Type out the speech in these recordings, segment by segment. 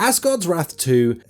Asgard's Wrath 2,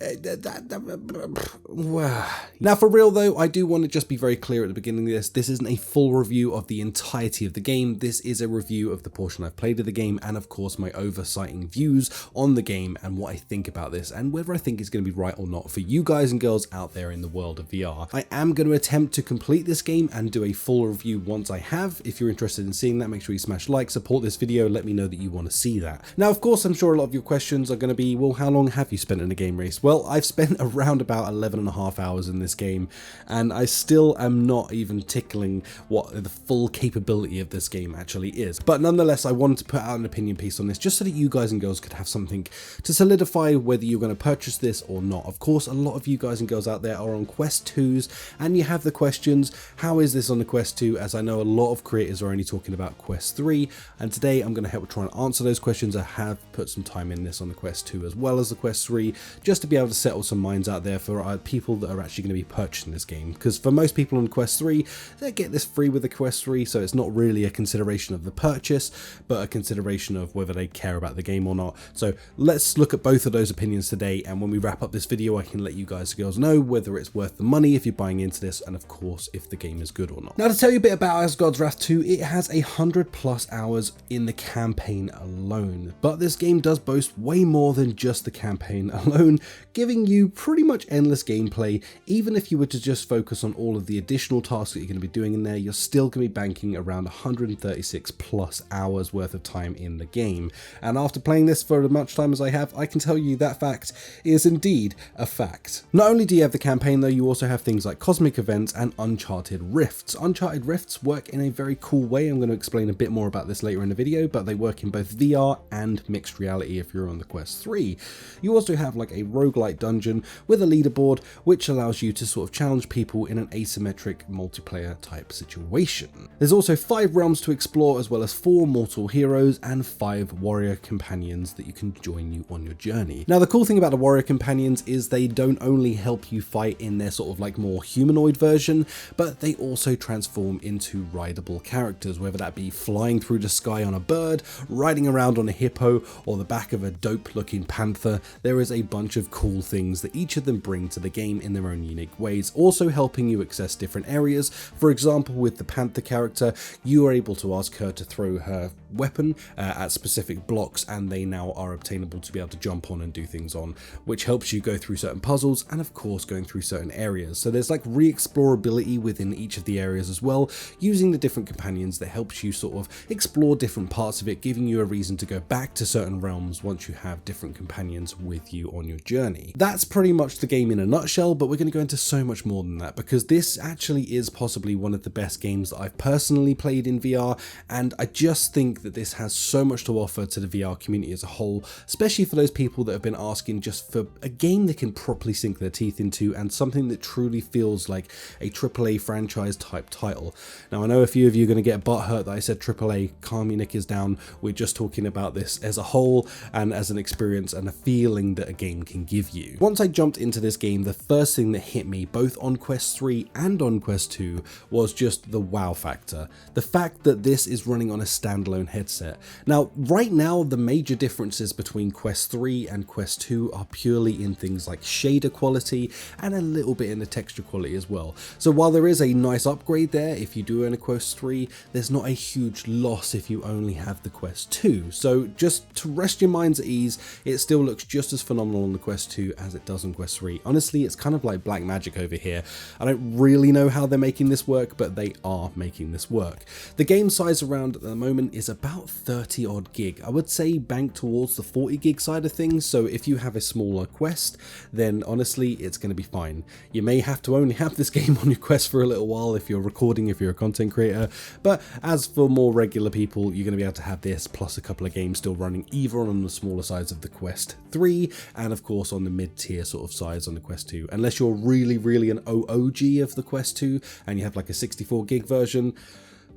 now for real though, I do want to just be very clear at the beginning of this isn't a full review of the entirety of the game, this is a review of the portion I've played of the game and of course my oversighting views on the game and what I think about this and whether I think it's going to be right or not for you guys and girls out there in the world of VR. I am going to attempt to complete this game and do a full review once I have. If you're interested in seeing that, make sure you smash like, support this video, let me know that you want to see that. Now of course I'm sure a lot of your questions are going to be, well, how long have you spent in the game, Rhys? Well, I've spent around about 11.5 hours in this game and I still am not even tickling what the full capability of this game actually is. But nonetheless, I wanted to put out an opinion piece on this just so that you guys and girls could have something to solidify whether you're going to purchase this or not. Of course, a lot of you guys and girls out there are on Quest 2s and you have the questions, how is this on the Quest 2? As I know a lot of creators are only talking about Quest 3 and today I'm going to help try and answer those questions. I have put some time in this on the Quest 2 as well as the Quest 3 just to be able to settle some minds out there for people that are actually going to be purchasing this game, because for most people on Quest 3 they get this free with the Quest 3, so it's not really a consideration of the purchase but a consideration of whether they care about the game or not. So let's look at both of those opinions today, and when we wrap up this video I can let you guys and girls know whether it's worth the money if you're buying into this and of course if the game is good or not. Now to tell you a bit about Asgard's Wrath 2, it has 100+ hours in the campaign alone, but this game does boast way more than just the campaign alone, giving you pretty much endless gameplay. Even if you were to just focus on all of the additional tasks that you're going to be doing in there, you're still going to be banking around 136+ hours worth of time in the game. And after playing this for as much time as I have, I can tell you that fact is indeed a fact. Not only do you have the campaign though, you also have things like cosmic events and Uncharted Rifts. Uncharted Rifts work in a very cool way. I'm going to explain a bit more about this later in the video, but they work in both VR and mixed reality if you're on the Quest 3. You also have like a roguelike dungeon with a leaderboard which allows you to sort of challenge people in an asymmetric multiplayer type situation. There's also 5 realms to explore as well as 4 mortal heroes and 5 warrior companions that you can join you on your journey. Now the cool thing about the warrior companions is they don't only help you fight in their sort of like more humanoid version, but they also transform into rideable characters, whether that be flying through the sky on a bird, riding around on a hippo, or the back of a dope looking panther. There is a bunch of cool things that each of them bring to the game in their own unique ways, also helping you access different areas. For example, with the panther character, you are able to ask her to throw her weapon at specific blocks and they now are obtainable to be able to jump on and do things on, which helps you go through certain puzzles and of course going through certain areas. So there's like re-explorability within each of the areas as well, using the different companions that helps you sort of explore different parts of it, giving you a reason to go back to certain realms once you have different companions with you on your journey. That's pretty much the game in a nutshell, but we're going to go into so much more than that because this actually is possibly one of the best games that I've personally played in VR, and I just think that this has so much to offer to the VR community as a whole, especially for those people that have been asking just for a game they can properly sink their teeth into and something that truly feels like a AAA franchise type title. Now I know a few of you are going to get butthurt that I said AAA, calm your knickers down, we're just talking about this as a whole and as an experience and a feeling that a game can give you. Once I jumped into this game, the first thing that hit me both on Quest 3 and on Quest 2 was just the wow factor. The fact that this is running on a standalone headset. Now right now the major differences between Quest 3 and Quest 2 are purely in things like shader quality and a little bit in the texture quality as well. So while there is a nice upgrade there if you do own a Quest 3, there's not a huge loss if you only have the Quest 2. So just to rest your minds at ease, it still looks just as phenomenal on the Quest 2 as it does on Quest 3. Honestly, it's kind of like black magic over here. I don't really know how they're making this work, but they are making this work. The game size around at the moment is about 30 odd gig. I would say bank towards the 40 gig side of things, so if you have a smaller Quest, then honestly it's going to be fine. You may have to only have this game on your Quest for a little while if you're recording, if you're a content creator, but as for more regular people, you're going to be able to have this plus a couple of games still running either on the smaller sides of the Quest 3 and of course on the mid-tier sort of size on the Quest 2, unless you're really an OOG of the Quest 2 and you have like a 64 gig version.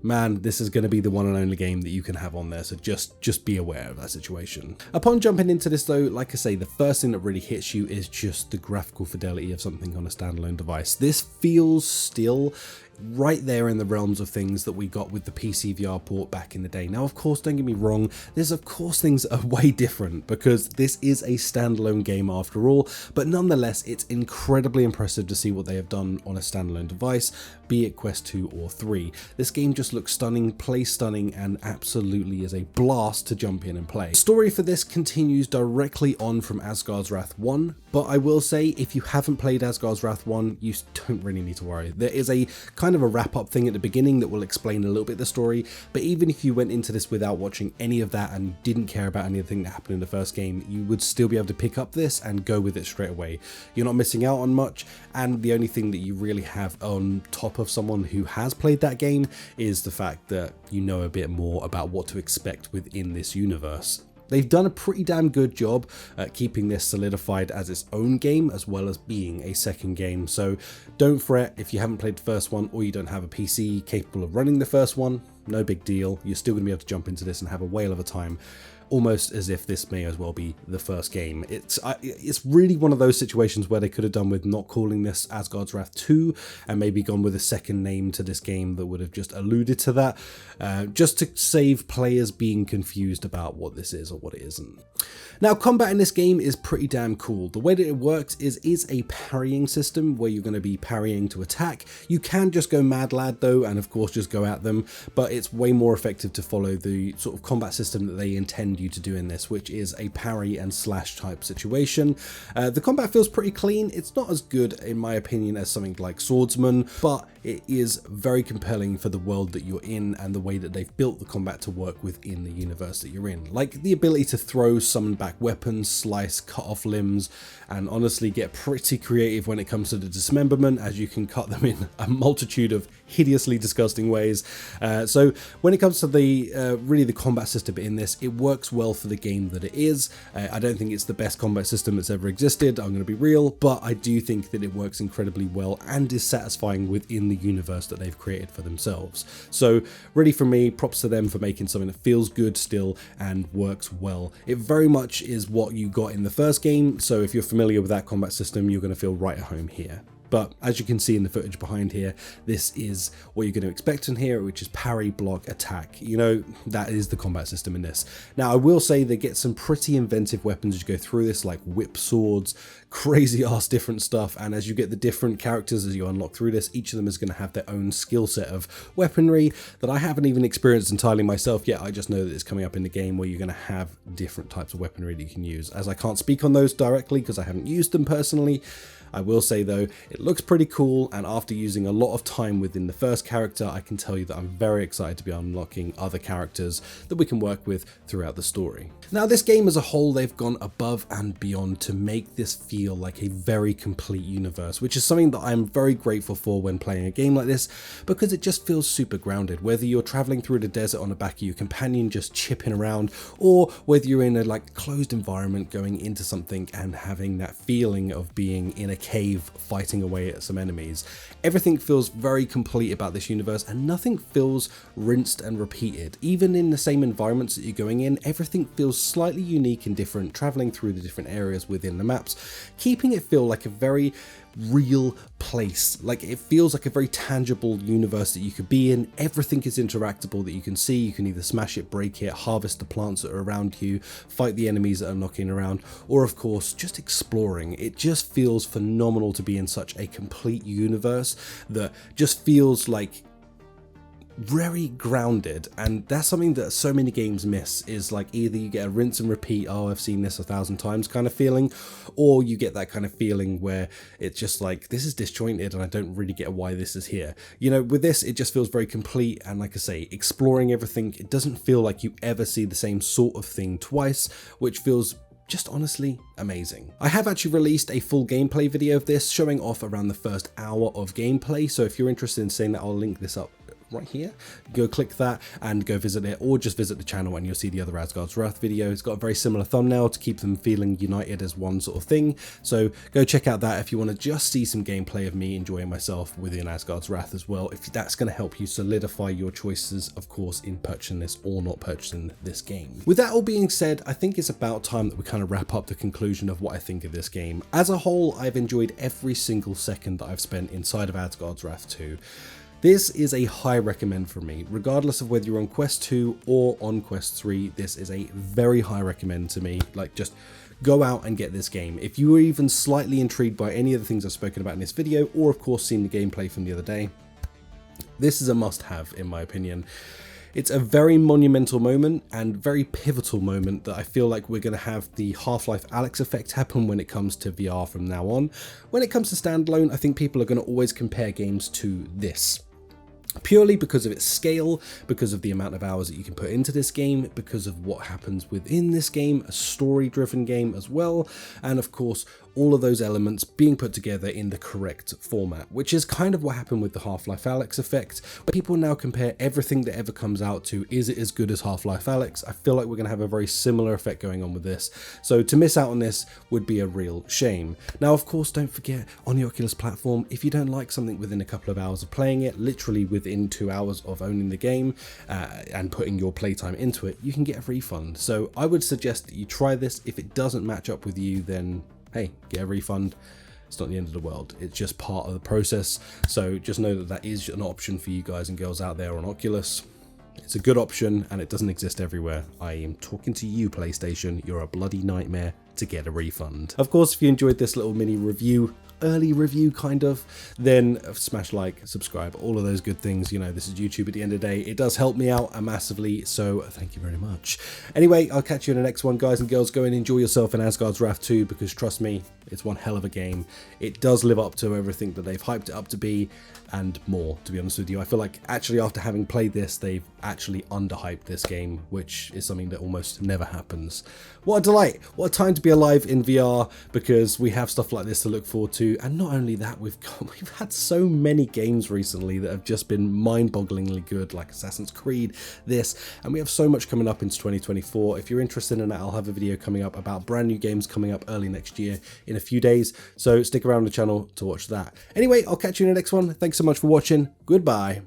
Man, this is going to be the one and only game that you can have on there, so just be aware of that situation. Upon jumping into this though, like I say, the first thing that really hits you is just the graphical fidelity of something on a standalone device. This feels still right there in the realms of things that we got with the PC VR port back in the day. Now, of course, don't get me wrong, there's of course things are way different because this is a standalone game after all, but nonetheless, it's incredibly impressive to see what they have done on a standalone device, be it Quest 2 or 3. This game just looks stunning, plays stunning, and absolutely is a blast to jump in and play. The story for this continues directly on from Asgard's Wrath 1, but I will say if you haven't played Asgard's Wrath 1, you don't really need to worry. There is a kind of a wrap-up thing at the beginning that will explain a little bit the story, but even if you went into this without watching any of that and didn't care about anything that happened in the first game, you would still be able to pick up this and go with it straight away. You're not missing out on much, and the only thing that you really have on top of someone who has played that game is the fact that you know a bit more about what to expect within this universe. They've done a pretty damn good job at keeping this solidified as its own game as well as being a second game, so don't fret if you haven't played the first one or you don't have a PC capable of running the first one, no big deal, you're still going to be able to jump into this and have a whale of a time. Almost as if this may as well be the first game. It's really one of those situations where they could have done with not calling this Asgard's Wrath 2 and maybe gone with a second name to this game that would have just alluded to that, just to save players being confused about what this is or what it isn't. Now, combat in this game is pretty damn cool. The way that it works is a parrying system where you're going to be parrying to attack. You can just go mad lad though, and of course just go at them, but it's way more effective to follow the sort of combat system that they intend you to do in this, which is a parry and slash type situation. The combat feels pretty clean. It's not as good in my opinion as something like Swordsman, but it is very compelling for the world that you're in and the way that they've built the combat to work within the universe that you're in. Like the ability to throw, summon back weapons, slice, cut off limbs, and honestly get pretty creative when it comes to the dismemberment, as you can cut them in a multitude of hideously disgusting ways. So when it comes to the really the combat system in this, it works well for the game that it is. I don't think it's the best combat system that's ever existed, I'm going to be real, but I do think that it works incredibly well and is satisfying within the universe that they've created for themselves. So really for me, props to them for making something that feels good still and works well. It very much is what you got in the first game, so if you're familiar with that combat system, you're going to feel right at home here. But as you can see in the footage behind here, this is what you're going to expect in here, which is parry, block, attack. You know, that is the combat system in this. Now, I will say they get some pretty inventive weapons as you go through this, like whip swords, crazy ass different stuff. And as you get the different characters as you unlock through this, each of them is going to have their own skill set of weaponry that I haven't even experienced entirely myself yet. I just know that it's coming up in the game where you're going to have different types of weaponry that you can use. As I can't speak on those directly because I haven't used them personally, I will say though, it looks pretty cool, and after using a lot of time within the first character, I can tell you that I'm very excited to be unlocking other characters that we can work with throughout the story. Now, this game as a whole, they've gone above and beyond to make this feel like a very complete universe, which is something that I'm very grateful for when playing a game like this, because it just feels super grounded. Whether you're traveling through the desert on the back of your companion just chipping around, or whether you're in a like closed environment going into something and having that feeling of being in a cave fighting away at some enemies. Everything feels very complete about this universe, and nothing feels rinsed and repeated. Even in the same environments that you're going in, everything feels slightly unique and different, traveling through the different areas within the maps, keeping it feel like a very real place. Like it feels like a very tangible universe that you could be in. Everything is interactable that you can see. You can either smash it, break it, harvest the plants that are around you, fight the enemies that are knocking around, or of course just exploring. It just feels phenomenal to be in such a complete universe that just feels like very grounded, and that's something that so many games miss. Is like either you get a rinse and repeat, oh I've seen this 1,000 times kind of feeling, or you get that kind of feeling where it's just like this is disjointed and I don't really get why this is here. You know, with this it just feels very complete, and like I say, exploring everything, it doesn't feel like you ever see the same sort of thing twice, which feels just honestly amazing. I have actually released a full gameplay video of this showing off around the first hour of gameplay, so if you're interested in seeing that, I'll link this up right here. Go click that and go visit it, or just visit the channel and you'll see the other Asgard's Wrath video. It's got a very similar thumbnail to keep them feeling united as one sort of thing, so go check out that if you want to just see some gameplay of me enjoying myself within Asgard's Wrath as well, if that's going to help you solidify your choices, of course, in purchasing this or not purchasing this game. With that all being said, I think it's about time that we kind of wrap up the conclusion of what I think of this game. As a whole, I've enjoyed every single second that I've spent inside of Asgard's Wrath 2. This is a high recommend for me, regardless of whether you're on Quest 2 or on Quest 3. This is a very high recommend to me. Like, just go out and get this game. If you were even slightly intrigued by any of the things I've spoken about in this video, or of course seen the gameplay from the other day, this is a must-have in my opinion. It's a very monumental moment and very pivotal moment that I feel like we're going to have the Half-Life Alyx effect happen when it comes to VR from now on. When it comes to standalone, I think people are going to always compare games to this. Purely because of its scale, because of the amount of hours that you can put into this game, because of what happens within this game, a story-driven game as well, and of course all of those elements being put together in the correct format, which is kind of what happened with the Half-Life Alyx effect, where people now compare everything that ever comes out to, is it as good as Half-Life Alyx? I feel like we're going to have a very similar effect going on with this, so to miss out on this would be a real shame. Now of course, don't forget, on the Oculus platform, if you don't like something within a couple of hours of playing it, literally within 2 hours of owning the game and putting your playtime into it, you can get a refund. So I would suggest that you try this. If it doesn't match up with you, then hey, get a refund. It's not the end of the world. It's just part of the process. So just know that that is an option for you guys and girls out there on Oculus. It's a good option and it doesn't exist everywhere. I am talking to you, PlayStation. You're a bloody nightmare to get a refund. Of course, if you enjoyed this little mini review, early review kind of, then smash like, subscribe, all of those good things. You know, this is YouTube at the end of the day. It does help me out massively, so thank you very much. Anyway, I'll catch you in the next one, guys and girls. Go and enjoy yourself in Asgard's Wrath 2, because trust me, it's one hell of a game. It does live up to everything that they've hyped it up to be, and more, to be honest with you. I feel like actually after having played this, they've actually underhyped this game, which is something that almost never happens. What a delight, what a time to be alive in VR, because we have stuff like this to look forward to. And not only that, we've had so many games recently that have just been mind-bogglingly good, like Assassin's Creed, this, and we have so much coming up into 2024. If you're interested in that, I'll have a video coming up about brand new games coming up early next year in a few days, so stick around the channel to watch that. Anyway, I'll catch you in the next one. Thanks so much for watching. Goodbye.